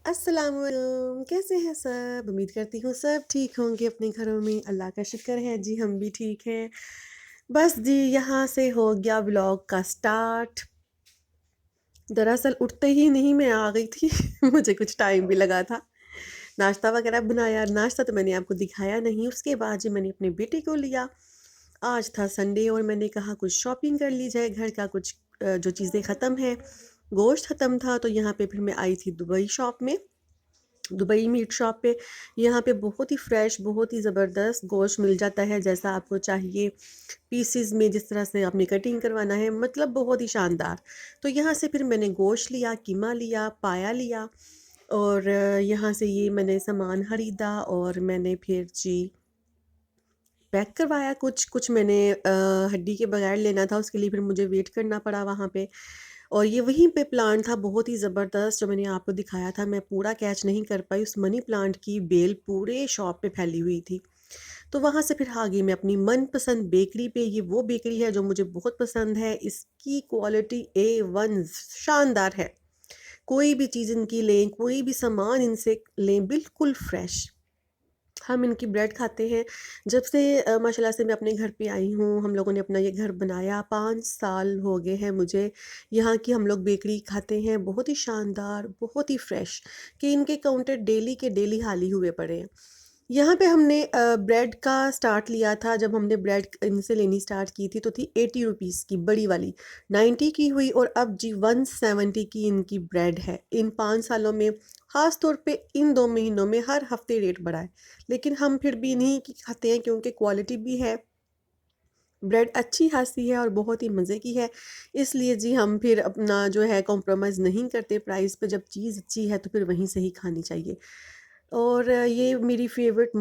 अस्सलामुअलैकुम, कैसे हैं सब? उम्मीद करती हूँ सब ठीक होंगे अपने घरों में, अल्लाह का शुक्र है जी हम भी ठीक हैं। बस जी यहाँ से हो गया व्लॉग का स्टार्ट। दरअसल उठते ही नहीं मैं आ गई थी मुझे कुछ टाइम भी लगा था। नाश्ता वगैरह बनाया, नाश्ता तो मैंने आपको दिखाया नहीं, उसके बाद जी मैंने अपने बेटे को लिया। आज था संडे और मैंने कहा कुछ शॉपिंग कर ली जाए, घर का कुछ जो चीज़ें ख़त्म हैं, गोश्त ख़त्म था तो यहाँ पे फिर मैं आई थी दुबई शॉप में। दुबई मीट शॉप पे यहाँ पे बहुत ही फ्रेश, बहुत ही ज़बरदस्त गोश्त मिल जाता है जैसा आपको चाहिए, पीसेस में जिस तरह से आपने कटिंग करवाना है, मतलब बहुत ही शानदार। तो यहाँ से फिर मैंने गोश्त लिया, कीमा लिया, पाया लिया और यहाँ से ये मैंने सामान खरीदा और मैंने फिर जी पैक करवाया कुछ, कुछ मैंने हड्डी के बगैर लेना था, उसके लिए फिर मुझे वेट करना पड़ा वहाँ पे। और ये वहीं पे प्लांट था बहुत ही ज़बरदस्त जो मैंने आपको दिखाया था, मैं पूरा कैच नहीं कर पाई, उस मनी प्लांट की बेल पूरे शॉप पे फैली हुई थी। तो वहाँ से फिर आ गई मैं अपनी मनपसंद बेकरी पे, ये वो बेकरी है जो मुझे बहुत पसंद है, इसकी क्वालिटी A1 शानदार है। कोई भी चीज़ इनकी लें, कोई भी सामान इनसे लें, बिल्कुल फ्रेश। हम इनकी ब्रेड खाते हैं। जब से माशाल्लाह से मैं अपने घर पे आई हूँ, हम लोगों ने अपना ये घर बनाया, 5 साल हो गए हैं मुझे। यहाँ की हम लोग बेकरी खाते हैं, बहुत ही शानदार, बहुत ही फ्रेश कि इनके काउंटर डेली के डेली खाली हुए पड़े हैं। यहाँ पे हमने ब्रेड का स्टार्ट लिया था, जब हमने ब्रेड इनसे लेनी स्टार्ट की थी तो थी 80 रुपीज़ की बड़ी वाली, 90 की हुई और अब जी 170 की इनकी ब्रेड है। इन 5 सालों में, ख़ास तौर पे इन 2 महीनों में हर हफ़्ते रेट बढ़ा है। लेकिन हम फिर भी इन्हीं की खाते हैं क्योंकि क्वालिटी भी है, ब्रेड अच्छी खासी है और बहुत ही मज़े की है। इसलिए जी हम फिर अपना जो है कॉम्प्रोमाइज़ नहीं करते प्राइस पे, जब चीज़ अच्छी है तो फिर वहीं से ही खानी चाहिए। और ये मेरी फ़ेवरेट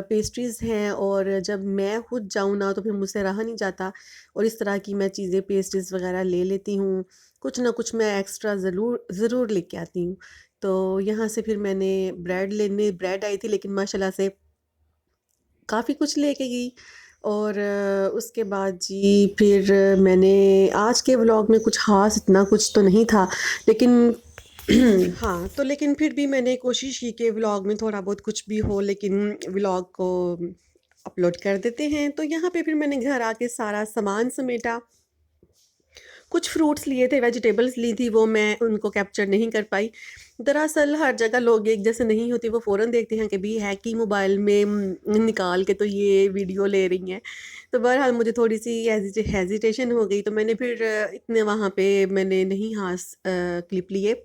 पेस्ट्रीज़ हैं और जब मैं खुद जाऊँ ना तो फिर मुझसे रहा नहीं जाता और इस तरह की मैं चीज़ें पेस्ट्रीज़ वग़ैरह ले लेती हूँ। कुछ ना कुछ मैं एक्स्ट्रा ज़रूर ज़रूर लेके आती हूँ। तो यहाँ से फिर मैंने ब्रेड आई थी लेकिन माशाल्लाह से काफ़ी कुछ लेके गई और उसके बाद जी फिर मैंने आज के व्लॉग में कुछ ख़ास इतना कुछ तो नहीं था, लेकिन हाँ, तो लेकिन फिर भी मैंने कोशिश की कि व्लॉग में थोड़ा बहुत कुछ भी हो लेकिन व्लॉग को अपलोड कर देते हैं। तो यहाँ पे फिर मैंने घर आके सारा सामान समेटा। कुछ फ्रूट्स लिए थे, वेजिटेबल्स ली थी, वो मैं उनको कैप्चर नहीं कर पाई। दरअसल हर जगह लोग एक जैसे नहीं होते, वो फ़ौरन देखते हैं कि भई है कि मोबाइल में निकाल के तो ये वीडियो ले रही हैं। तो बहरहाल मुझे थोड़ी-सी हेज़िटेशन हो गई, तो मैंने फिर इतने वहाँ पे मैंने नहीं क्लिप लिए।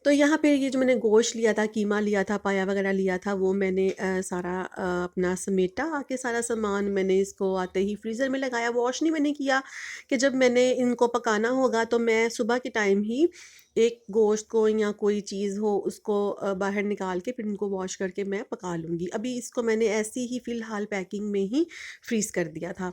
तो यहाँ पे ये जो मैंने गोश्त लिया था, कीमा लिया था, पाया वगैरह लिया था, वो मैंने सारा अपना समेटा आके सारा सामान मैंने इसको आते ही फ्रीज़र में लगाया। वॉश नहीं मैंने किया कि जब मैंने इनको पकाना होगा तो मैं सुबह के टाइम ही एक गोश्त को या कोई चीज़ हो उसको बाहर निकाल के फिर इनको वॉश करके मैं पका लूँगी। अभी इसको मैंने ऐसी ही फ़िलहाल पैकिंग में ही फ्रीज़ कर दिया था।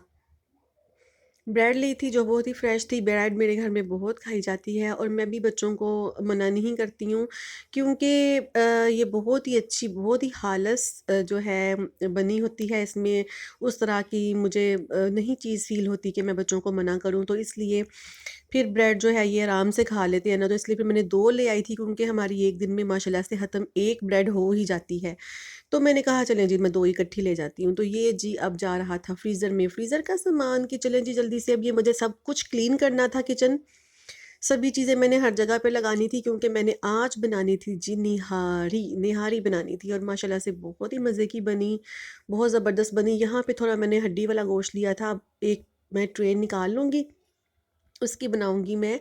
ब्रेड ली थी जो बहुत ही फ्रेश थी, ब्रेड मेरे घर में बहुत खाई जाती है और मैं भी बच्चों को मना नहीं करती हूँ क्योंकि ये बहुत ही अच्छी, बहुत ही जो है बनी होती है, इसमें उस तरह की मुझे नहीं चीज़ फ़ील होती कि मैं बच्चों को मना करूँ, तो इसलिए फिर ब्रेड जो है ये आराम से खा लेते हैं ना, तो इसलिए फिर मैंने 2 ले आई थी क्योंकि हमारी एक दिन में माशाल्लाह से ख़त्म 1 ब्रेड हो ही जाती है। तो मैंने कहा चलें जी मैं 2 इकट्ठी ले जाती हूँ। तो ये जी अब जा रहा था फ्रीज़र में, फ्रीज़र का सामान कि चलें जी जल्दी से अब ये मुझे सब कुछ क्लीन करना था किचन। सभी चीज़ें मैंने हर जगह पे लगानी थी क्योंकि मैंने आज बनानी थी जी निहारी, निहारी बनानी थी और माशाल्लाह से बहुत ही मज़े की बनी, बहुत ज़बरदस्त बनी। यहाँ पे थोड़ा मैंने हड्डी वाला गोश्त लिया था, अब एक मैं ट्रे निकाल लूँगी, उसकी बनाऊँगी मैं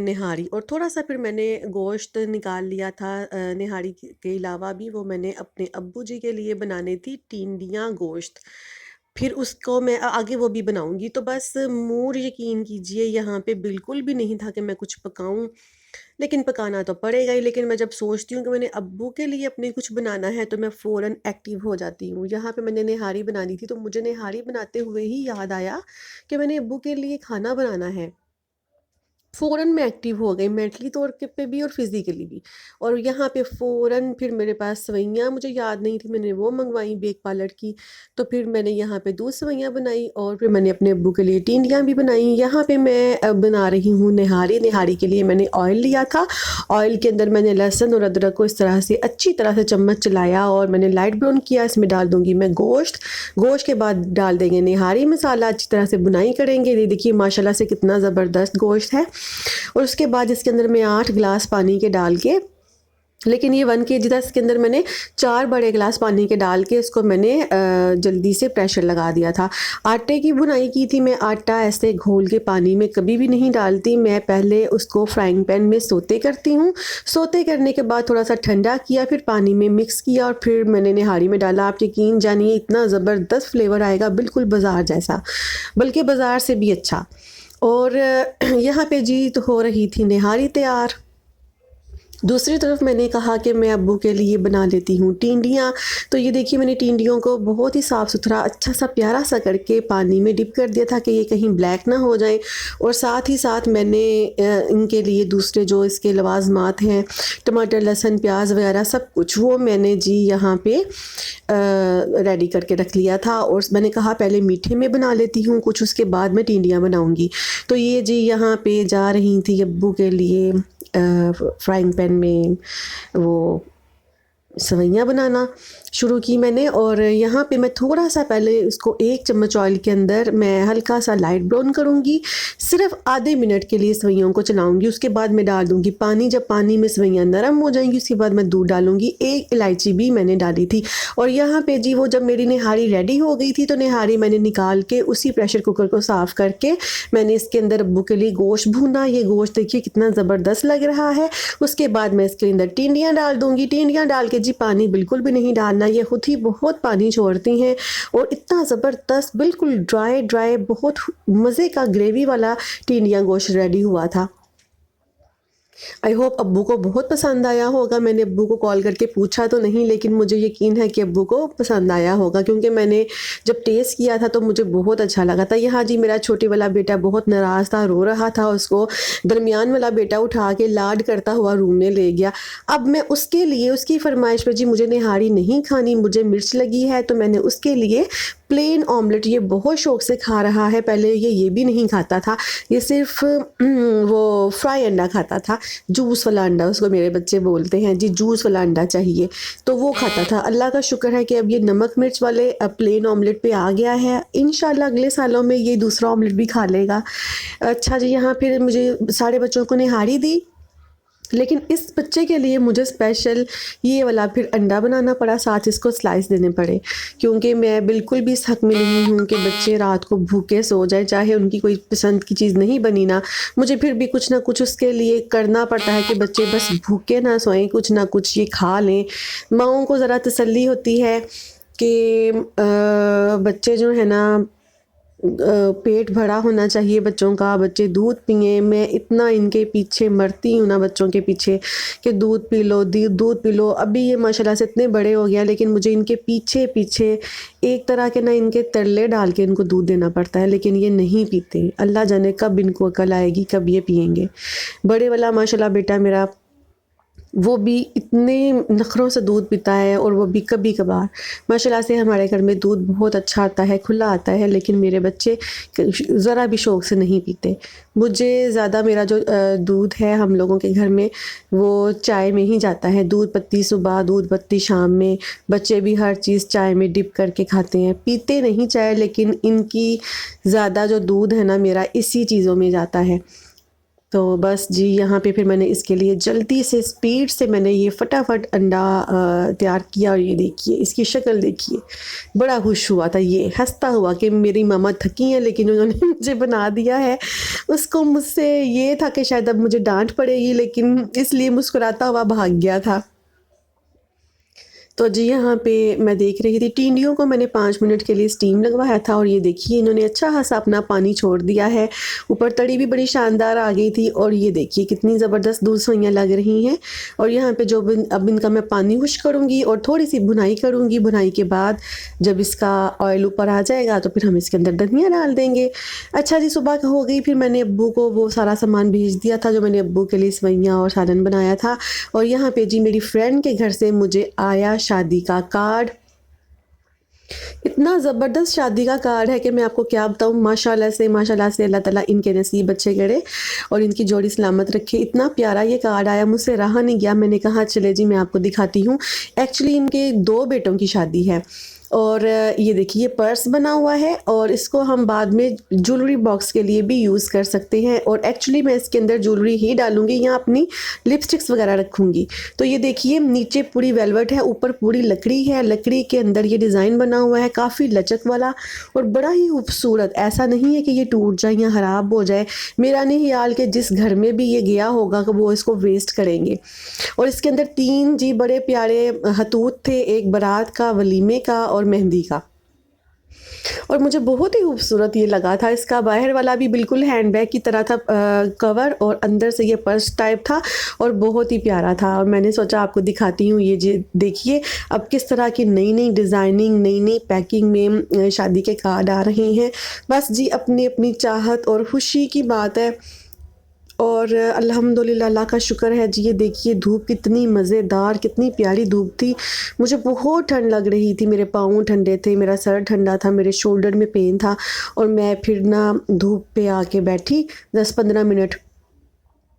निहारी और थोड़ा-सा फिर मैंने गोश्त निकाल लिया था निहारी के अलावा भी वो मैंने अपने अब्बू जी के लिए बनानी थी टिंडियाँ गोश्त। फिर उसको मैं आगे वो भी बनाऊँगी, तो बस मूड यकीन कीजिए यहाँ पे बिल्कुल भी नहीं था कि मैं कुछ पकाऊँ, लेकिन पकाना तो पड़ेगा ही। लेकिन मैं जब सोचती हूँ कि मैंने अब्बू के लिए अपने कुछ बनाना है तो मैं फ़ौरन एक्टिव हो जाती हूँ। यहाँ पे मैंने निहारी बनानी थी तो मुझे निहारी बनाते हुए ही याद आया कि मैंने अब्बू के लिए खाना बनाना है। फ़ौरन मैं एक्टिव हो गई, मेंटली तौर पे भी और फिज़िकली भी। और यहाँ पे फ़ौरन फिर मेरे पास सेवइयाँ मुझे याद नहीं थी, मैंने वो मँगवाई बेक पार्लर की। तो फिर मैंने यहाँ पे दूध सेवइयाँ बनाई और फिर मैंने अपने अब्बू के लिए टिंडियाँ भी बनाई। यहाँ पे मैं बना रही हूँ निहारी। निहारी के लिए मैंने ऑयल लिया था। ऑयल के अंदर मैंने लहसुन और अदरक को इस तरह से अच्छी तरह से चम्मच चलाया और मैंने लाइट ब्राउन किया। इसमें डाल दूँगी मैं गोश्त। गोश्त के बाद डाल देंगे निहारी मसाला, अच्छी तरह से बुनाई करेंगे। ये देखिए माशाल्लाह से कितना ज़बरदस्त गोश्त है। और उसके बाद इसके अंदर मैं 8 गिलास पानी के डाल के, लेकिन ये 1 केजी था, इसके अंदर मैंने 4 बड़े गिलास पानी के डाल के इसको मैंने जल्दी से प्रेशर लगा दिया था। आटे की बुनाई की थी मैं। आटा ऐसे घोल के पानी में कभी भी नहीं डालती मैं, पहले उसको फ्राइंग पैन में सोते करती हूँ। सोते करने के बाद थोड़ा सा ठंडा किया, फिर पानी में मिक्स किया और फिर मैंने निहारी में डाला। आप यकीन जानिए इतना ज़बरदस्त फ्लेवर आएगा, बिल्कुल बाज़ार जैसा, बल्कि बाज़ार से भी अच्छा। और यहाँ पे जी तो हो रही थी निहारी तैयार। दूसरी तरफ मैंने कहा कि मैं अब्बू के लिए बना लेती हूँ टिंडियाँ। तो ये देखिए मैंने टिंडियों को बहुत ही साफ़ सुथरा अच्छा सा प्यारा सा करके पानी में डिप कर दिया था कि ये कहीं ब्लैक ना हो जाए। और साथ ही साथ मैंने इनके लिए दूसरे जो इसके लवाजमात हैं, टमाटर लहसुन प्याज वगैरह सब कुछ, वो मैंने जी यहाँ पे रेडी करके रख लिया था। और मैंने कहा पहले मीठे में बना लेती हूँ कुछ, उसके बाद मैं टिंडियाँ बनाऊँगी। तो ये जी यहाँ पे जा रही थी अब्बू के लिए फ्राइंग पैन में वो सेवइयाँ बनाना शुरू की मैंने। और यहाँ पे मैं थोड़ा सा पहले इसको 1 चम्मच ऑयल के अंदर मैं हल्का सा लाइट ब्राउन करूँगी। सिर्फ आधे मिनट के लिए सेवइयों को चलाऊँगी, उसके बाद मैं डाल दूँगी पानी। जब पानी में सेवइयाँ नरम हो जाएंगी उसके बाद मैं दूध डालूँगी। 1 इलायची भी मैंने डाली थी। और यहाँ पे जी वो जब मेरी निहारी रेडी हो गई थी तो निहारी मैंने निकाल के उसी प्रेशर कुकर को साफ़ करके मैंने इसके अंदर अब्बू के लिए गोश्त भूना। ये गोश्त देखिए कितना ज़बरदस्त लग रहा है। उसके बाद मैं इसके अंदर टिंडियाँ डाल दूँगी। टिंडियाँ डाल के जी पानी बिल्कुल भी नहीं डालना, ये खुद ही बहुत पानी छोड़ती हैं। और इतना ज़बरदस्त बिल्कुल ड्राई ड्राई बहुत मज़े का ग्रेवी वाला टिंडियाँ गोश्त रेडी हुआ था। आई होप अब्बू को बहुत पसंद आया होगा। मैंने अब्बू को कॉल करके पूछा तो नहीं, लेकिन मुझे यकीन है कि अब्बू को पसंद आया होगा क्योंकि मैंने जब टेस्ट किया था तो मुझे बहुत अच्छा लगा था। यहाँ जी मेरा छोटे वाला बेटा बहुत नाराज़ था, रो रहा था। उसको दरमियान वाला बेटा उठा के लाड करता हुआ रूम में ले गया। अब मैं उसके लिए उसकी फरमाइश पर जी मुझे निहारी नहीं खानी, मुझे मिर्च लगी है, तो मैंने उसके लिए प्लेन ऑमलेट, ये बहुत शौक़ से खा रहा है। पहले ये भी नहीं खाता था, ये सिर्फ वो फ्राई अंडा खाता था, जूस वाला अंडा उसको मेरे बच्चे बोलते हैं जी, जूस वाला अंडा चाहिए, तो वो खाता था। अल्लाह का शुक्र है कि अब ये नमक मिर्च वाले प्लेन ऑमलेट पे आ गया है। इंशाल्लाह अगले सालों में ये दूसरा ऑमलेट भी खा लेगा। अच्छा जी, यहाँ फिर मुझे सारे बच्चों को निहारी दी, लेकिन इस बच्चे के लिए मुझे स्पेशल ये वाला फिर अंडा बनाना पड़ा, साथ इसको स्लाइस देने पड़े, क्योंकि मैं बिल्कुल भी इस हक़ में नहीं हूँ कि बच्चे रात को भूखे सो जाए, चाहे उनकी कोई पसंद की चीज़ नहीं बनी ना, मुझे फिर भी कुछ ना कुछ उसके लिए करना पड़ता है कि बच्चे बस भूखे ना सोएं, कुछ ना कुछ ये खा लें। माँओं को ज़रा तसल्ली होती है कि बच्चे जो है ना पेट भरा होना चाहिए बच्चों का, बच्चे दूध पिएँ। मैं इतना इनके पीछे मरती हूँ ना, बच्चों के पीछे, कि दूध पी लो, दूध पी लो। अभी ये माशाल्लाह से इतने बड़े हो गए हैं, लेकिन मुझे इनके पीछे पीछे एक तरह के ना इनके तरले डाल के इनको दूध देना पड़ता है, लेकिन ये नहीं पीते। अल्लाह जाने कब इनको अकल आएगी, कब ये पिएंगे। बड़े वाला माशाल्लाह बेटा मेरा, वो भी इतने नखरों से दूध पीता है, और वो भी कभी कभार। माशाल्लाह से हमारे घर में दूध बहुत अच्छा आता है, खुला आता है, लेकिन मेरे बच्चे ज़रा भी शौक़ से नहीं पीते। मुझे ज़्यादा मेरा जो दूध है हम लोगों के घर में वो चाय में ही जाता है। दूध पत्ती सुबह, दूध पत्ती शाम में। बच्चे भी हर चीज़ चाय में डिप करके खाते हैं, पीते नहीं चाय, लेकिन इनकी ज़्यादा जो दूध है ना मेरा इसी चीज़ों में जाता है। तो बस जी यहाँ पे फिर मैंने इसके लिए जल्दी से स्पीड से मैंने ये फटाफट अंडा तैयार किया। और ये देखिए इसकी शक्ल देखिए, बड़ा खुश हुआ था, ये हंसता हुआ कि मेरी मामा थकी हैं लेकिन उन्होंने मुझे बना दिया है। उसको मुझसे ये था कि शायद अब मुझे डांट पड़ेगी, लेकिन इसलिए मुस्कुराता हुआ भाग गया था। तो जी यहाँ पे मैं देख रही थी टिंडियों को मैंने 5 मिनट के लिए स्टीम लगवाया था और ये देखिए इन्होंने अच्छा खासा अपना पानी छोड़ दिया है। ऊपर तड़ी भी बड़ी शानदार आ गई थी और ये देखिए कितनी ज़बरदस्त दूध सोइयाँ लग रही हैं। और यहाँ पे जो अब इनका मैं पानी खुश करूँगी और थोड़ी-सी भुनाई करूँगी। भुनाई के बाद जब इसका ऑयल ऊपर आ जाएगा तो फिर हम इसके अंदर धनिया डाल देंगे। अच्छा जी, सुबह हो गई, फिर मैंने अब्बू को वो सारा सामान भेज दिया था जो मैंने अब्बू के लिए सेवइयाँ और सालन बनाया था। और यहाँ पे जी मेरी फ्रेंड के घर से मुझे आया शादी का कार्ड। इतना ज़बरदस्त शादी का कार्ड है कि मैं आपको क्या बताऊँ। माशाल्लाह से अल्लाह ताला इनके नसीब अच्छे करे और इनकी जोड़ी सलामत रखे। इतना प्यारा ये कार्ड आया, मुझसे रहा नहीं गया। मैंने कहा चले जी मैं आपको दिखाती हूँ। एक्चुअली इनके 2 बेटों की शादी है और ये देखिए ये पर्स बना हुआ है और इसको हम बाद में ज्वेलरी बॉक्स के लिए भी यूज़ कर सकते हैं। और एक्चुअली मैं इसके अंदर ज्वेलरी ही डालूँगी, यहाँ अपनी लिपस्टिक्स वगैरह रखूँगी। तो ये देखिए नीचे पूरी वेलवेट है, ऊपर पूरी लकड़ी है। लकड़ी के अंदर ये डिज़ाइन बना हुआ है काफ़ी लचक वाला और बड़ा ही खूबसूरत। ऐसा नहीं है कि ये टूट जाए या ख़राब हो जाए। मेरा नहीं ख्याल कि जिस घर में भी ये गया होगा कि वो इसको वेस्ट करेंगे। और इसके अंदर 3 जी बड़े प्यारे हतूत थे, एक बारात का, वलीमे का और मेहंदी का। और मुझे बहुत ही खूबसूरत ये लगा था। इसका बाहर वाला भी बिल्कुल हैंडबैग की तरह था, कवर, और अंदर से ये पर्स टाइप था और बहुत ही प्यारा था। और मैंने सोचा आपको दिखाती हूँ। ये जी देखिए अब किस तरह की नई-नई डिज़ाइनिंग, नई-नई पैकिंग में शादी के कार्ड आ रहे हैं। बस जी अपनी-अपनी चाहत और खुशी की बात है। और अल्हम्दुलिल्लाह अल्लाह का शुक्र है जी। ये देखिए धूप कितनी मज़ेदार, कितनी प्यारी धूप थी। मुझे बहुत ठंड लग रही थी, मेरे पाँव ठंडे थे, मेरा सर ठंडा था, मेरे शोल्डर में पेन था और मैं फिर ना धूप पे आके बैठी 10-15 मिनट,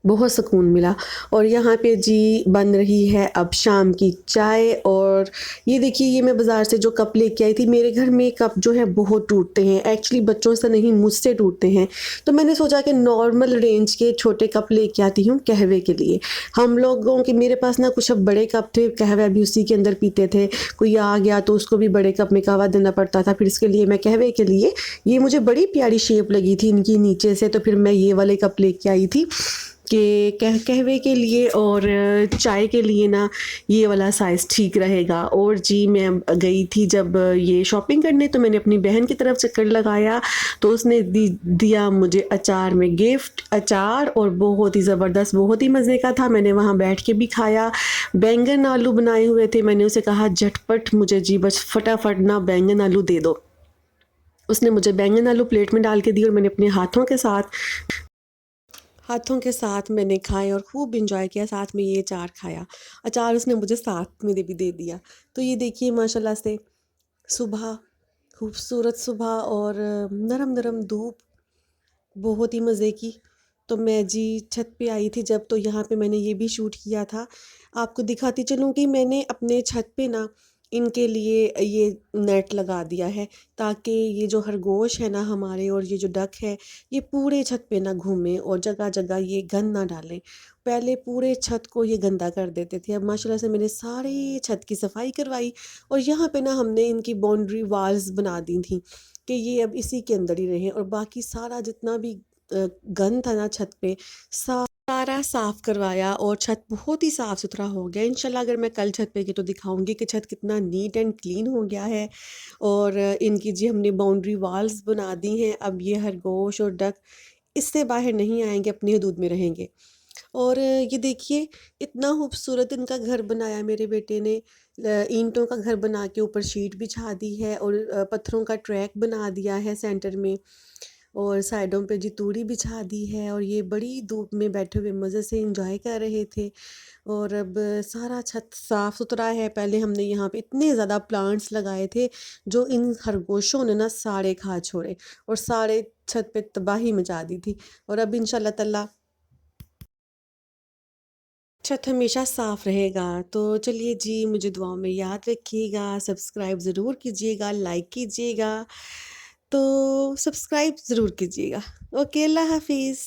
बहुत सुकून मिला। और यहाँ पे जी बन रही है अब शाम की चाय। और ये देखिए ये मैं बाज़ार से जो कप लेके आई थी। मेरे घर में कप जो है बहुत टूटते हैं, एक्चुअली बच्चों से नहीं मुझसे टूटते हैं। तो मैंने सोचा कि नॉर्मल रेंज के छोटे कप लेके आती हूँ कहवे के लिए। हम लोगों के मेरे पास ना कुछ अब बड़े कप थे, कहवा भी उसी के अंदर पीते थे। कोई आ गया तो उसको भी बड़े कप में कहवा देना पड़ता था। फिर इसके लिए मैं कहवे के लिए, ये मुझे बड़ी प्यारी शेप लगी थी इनकी नीचे से, तो फिर मैं ये वाले कप लेके आई थी कि कहवे के लिए और चाय के लिए ना ये वाला साइज़ ठीक रहेगा। और जी मैं गई थी जब ये शॉपिंग करने, तो मैंने अपनी बहन की तरफ चक्कर लगाया तो उसने दिया मुझे अचार में गिफ्ट। अचार और बहुत ही ज़बरदस्त, बहुत ही मज़े का था। मैंने वहाँ बैठ के भी खाया। बैंगन आलू बनाए हुए थे। मैंने उसे कहा झटपट मुझे जी बस फटाफट ना बैंगन आलू दे दो। उसने मुझे बैंगन आलू प्लेट में डाल के दी और मैंने अपने हाथों के साथ मैंने खाए और खूब इंजॉय किया। साथ में ये अचार खाया। अचार उसने मुझे साथ में भी दे दिया। तो ये देखिए माशाल्लाह से सुबह, खूबसूरत सुबह और नरम-नरम धूप, बहुत ही मज़े की। तो मैं जी छत पे आई थी जब, तो यहाँ पे मैंने ये भी शूट किया था। आपको दिखाती चलूँ कि मैंने अपने छत पे ना इनके लिए ये नेट लगा दिया है ताकि ये जो खरगोश है ना हमारे और ये जो डक है, ये पूरे छत पे ना घूमें और जगह-जगह ये गंद ना डालें। पहले पूरे छत को ये गंदा कर देते थे। अब माशाल्लाह से मैंने सारे छत की सफाई करवाई और यहाँ पे ना हमने इनकी बाउंड्री वॉल्स बना दी थी कि ये अब इसी के अंदर ही रहें। और बाकी सारा जितना भी गंद था ना छत पे, सारा साफ़ करवाया और छत बहुत ही साफ़ सुथरा हो गया। इंशाल्लाह अगर मैं कल छत पे गई तो दिखाऊंगी कि छत कितना नीट एंड क्लीन हो गया है। और इनकी जी हमने बाउंड्री वॉल्स बना दी हैं। अब ये खरगोश और डक इससे बाहर नहीं आएंगे, अपनी हदूद में रहेंगे। और ये देखिए इतना खूबसूरत इनका घर बनाया मेरे बेटे ने। ईंटों का घर बना के ऊपर शीट बिछा दी है और पत्थरों का ट्रैक बना दिया है सेंटर में और साइडों पे जी तूड़ी बिछा दी है। और ये बड़ी धूप में बैठे हुए मज़े से एंजॉय कर रहे थे। और अब सारा छत साफ़ सुथरा है। पहले हमने यहाँ पे इतने ज़्यादा प्लांट्स लगाए थे जो इन खरगोशों ने ना सारे खा छोड़े और सारे छत पे तबाही मचा दी थी। और अब इंशाल्लाह ताला छत हमेशा साफ रहेगा। तो चलिए जी मुझे दुआओं में याद रखिएगा, सब्सक्राइब ज़रूर कीजिएगा, लाइक कीजिएगा। तो सब्सक्राइब ज़रूर कीजिएगा। ओके, अल्लाह हाफ़िज़।